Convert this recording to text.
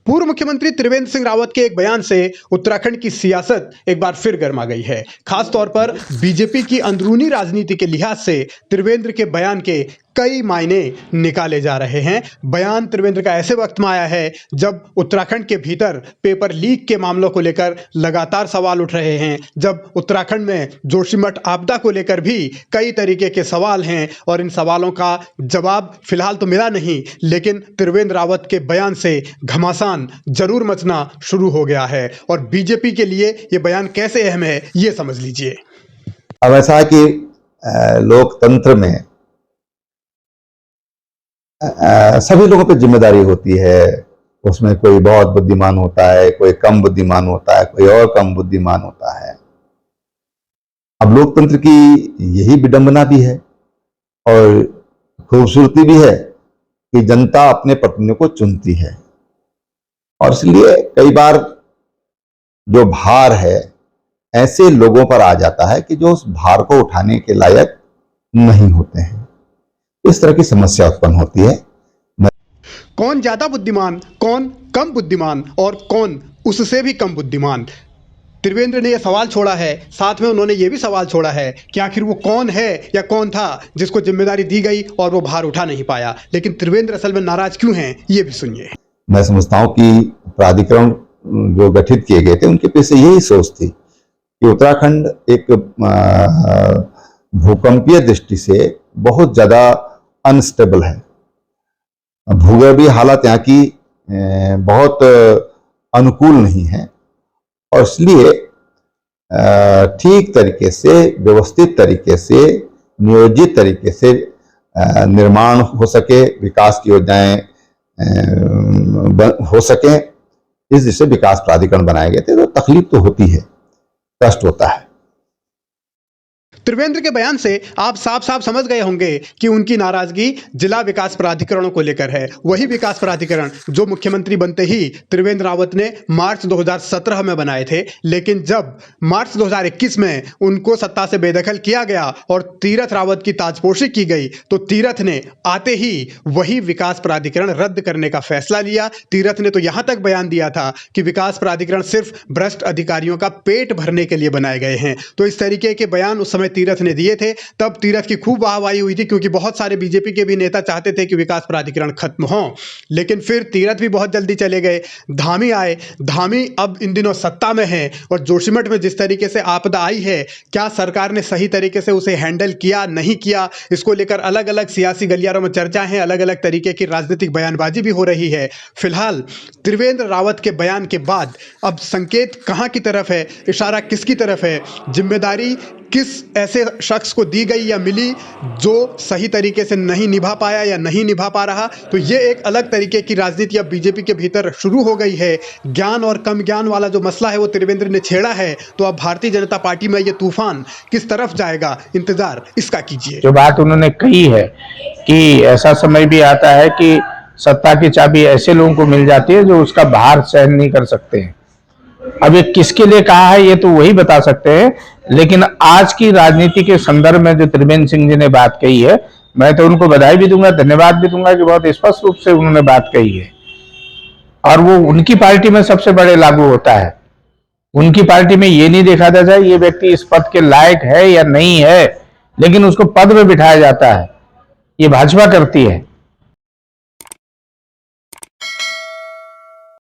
पूर्व मुख्यमंत्री त्रिवेंद्र सिंह रावत के एक बयान से उत्तराखंड की सियासत एक बार फिर गर्मा गई है। खास तौर पर बीजेपी की अंदरूनी राजनीति के लिहाज से त्रिवेंद्र के बयान के कई मायने निकाले जा रहे हैं। बयान त्रिवेंद्र का ऐसे वक्त में आया है जब उत्तराखंड के भीतर पेपर लीक के मामलों को लेकर लगातार सवाल उठ रहे हैं, जब उत्तराखंड में जोशीमठ आपदा को लेकर भी कई तरीके के सवाल हैं और इन सवालों का जवाब फिलहाल तो मिला नहीं, लेकिन त्रिवेंद्र रावत के बयान से घमासान जरूर मचना शुरू हो गया है। और बीजेपी के लिए ये बयान कैसे अहम है ये समझ लीजिए। अब ऐसा है कि लोकतंत्र में सभी लोगों पे जिम्मेदारी होती है। उसमें कोई बहुत बुद्धिमान होता है, कोई कम बुद्धिमान होता है, कोई और कम बुद्धिमान होता है। अब लोकतंत्र की यही विडंबना भी है और खूबसूरती भी है कि जनता अपने प्रतिनिधियों को चुनती है, और इसलिए कई बार जो भार है ऐसे लोगों पर आ जाता है कि जो उस भार को उठाने के लायक नहीं होते हैं। इस तरह की समस्या उत्पन्न होती है। कौन ज्यादा बुद्धिमान, कौन कम बुद्धिमान और कौन उससे भी कम बुद्धिमान? त्रिवेंद्र ने यह सवाल छोड़ा है, साथ में उन्होंने ये भी सवाल छोड़ा है कि आखिर वो कौन है या कौन था जिसको जिम्मेदारी दी गई और वो भार उठा नहीं पाया। लेकिन त्रिवेंद्र असल में नाराज क्यों हैं ये भी सुनिए। मैं समझता हूं कि प्राधिकरण जो गठित किए गए थे उनके पीछे यही सोच थी कि उत्तराखंड एक भूकंपीय दृष्टि से बहुत ज्यादा अनस्टेबल है। भूगर्भीय हालत यहाँ की बहुत अनुकूल नहीं है, और इसलिए ठीक तरीके से, व्यवस्थित तरीके से, नियोजित तरीके से निर्माण हो सके, विकास की योजनाएं हो सके, इस दिशा से विकास प्राधिकरण बनाए गए थे। तो तकलीफ तो होती है, कष्ट होता है। त्रिवेंद्र के बयान से आप साफ साफ समझ गए होंगे कि उनकी नाराजगी जिला विकास प्राधिकरणों को लेकर है। वही विकास प्राधिकरण जो मुख्यमंत्री बनते ही त्रिवेंद्र रावत ने मार्च 2017 में बनाए थे, लेकिन जब मार्च 2021 में उनको सत्ता से बेदखल किया गया और तीरथ रावत की ताजपोशी की गई, तो तीरथ ने आते ही वही विकास प्राधिकरण रद्द करने का फैसला लिया। तीरथ ने तो यहां तक बयान दिया था कि विकास प्राधिकरण सिर्फ भ्रष्ट अधिकारियों का पेट भरने के लिए बनाए गए हैं। तो इस तरीके के बयान उस समय तीरथ ने दिए थे। तब तीरथ की खूब वाहवाही हुई थी, क्योंकि बहुत सारे बीजेपी के भी नेता चाहते थे कि विकास प्राधिकरण खत्म हो। लेकिन फिर तीरथ भी बहुत जल्दी चले गए। धामी आए, धामी अब इन दिनों सत्ता में है, और जोशीमठ में जिस तरीके से आपदा आई है, क्या सरकार ने सही तरीके से उसे हैंडल किया, नहीं किया, इसको लेकर अलग अलग सियासी गलियारों में चर्चा है, अलग अलग तरीके की राजनीतिक बयानबाजी भी हो रही है। फिलहाल त्रिवेंद्र रावत के बयान के बाद अब संकेत कहां की तरफ है, इशारा किसकी तरफ है, जिम्मेदारी किस ऐसे शख्स को दी गई या मिली जो सही तरीके से नहीं निभा पाया या नहीं निभा पा रहा, तो ये एक अलग तरीके की राजनीति अब बीजेपी के भीतर शुरू हो गई है। ज्ञान और कम ज्ञान वाला जो मसला है वो त्रिवेंद्र ने छेड़ा है, तो अब भारतीय जनता पार्टी में ये तूफान किस तरफ जाएगा, इंतजार इसका कीजिए। जो बात उन्होंने कही है कि ऐसा समय भी आता है कि सत्ता की चाबी ऐसे लोगों को मिल जाती है जो उसका भार सहन नहीं कर सकते हैं। अब ये किसके लिए कहा है ये तो वही बता सकते हैं, लेकिन आज की राजनीति के संदर्भ में जो त्रिवेंद्र सिंह जी ने बात कही है, मैं तो उनको बधाई भी दूंगा, धन्यवाद भी दूंगा कि बहुत स्पष्ट रूप से उन्होंने बात कही है, और वो उनकी पार्टी में सबसे बड़े लागू होता है। उनकी पार्टी में ये नहीं देखा जाता है ये व्यक्ति इस पद के लायक है या नहीं है, लेकिन उसको पद में बिठाया जाता है। ये भाजपा करती है।